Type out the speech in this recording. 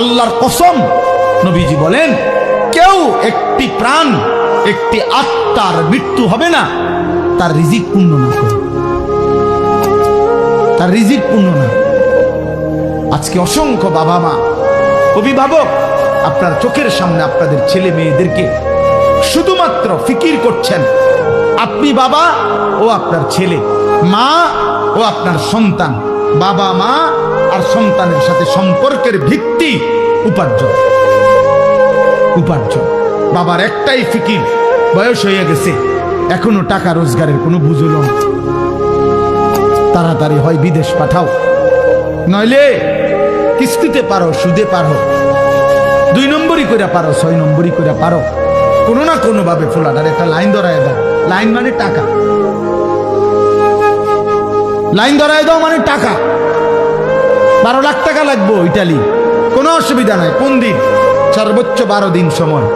আল্লাহর কসম, নবীজি বলেন কেউ একটি প্রাণ, একটি আত্মার মৃত্যু হবে না তার রিজিক পূর্ণ না করে, তার রিজিক পূর্ণ না। আজকে অসংখ্য বাবা মা, অভিভাবক আপনার চোখের সামনে আপনাদের ছেলে মেয়েদেরকে শুধুমাত্র ফিকির করছেন, আপনি বাবা ও আপনার ছেলে, মা ও আপনার সন্তান, বাবা মা আর সন্তানের সাথে সম্পর্কের ভিত্তি উপার্জন। উপার্জন বাবার একটাই ফিকির, বয়স হয়ে গেছে এখনো টাকা রোজগারের কোনো বুঝল না, তাড়াতাড়ি হয় বিদেশ পাঠাও, নইলে কিস্তিতে পারো, সুদে পারো, 2 নম্বরই করে পারো, 6 নম্বরই করে পারো, কোনো না কোনো ভাবে ফোলাটার একটা লাইন ধরায় দাও। লাইন মানে টাকা, লাইন ধরায় দাও মানে টাকা। 12 লাখ টাকা লাগবো ইটালি, কোনো অসুবিধা নাই। কোন দিন? সর্বোচ্চ 12 দিন সময়।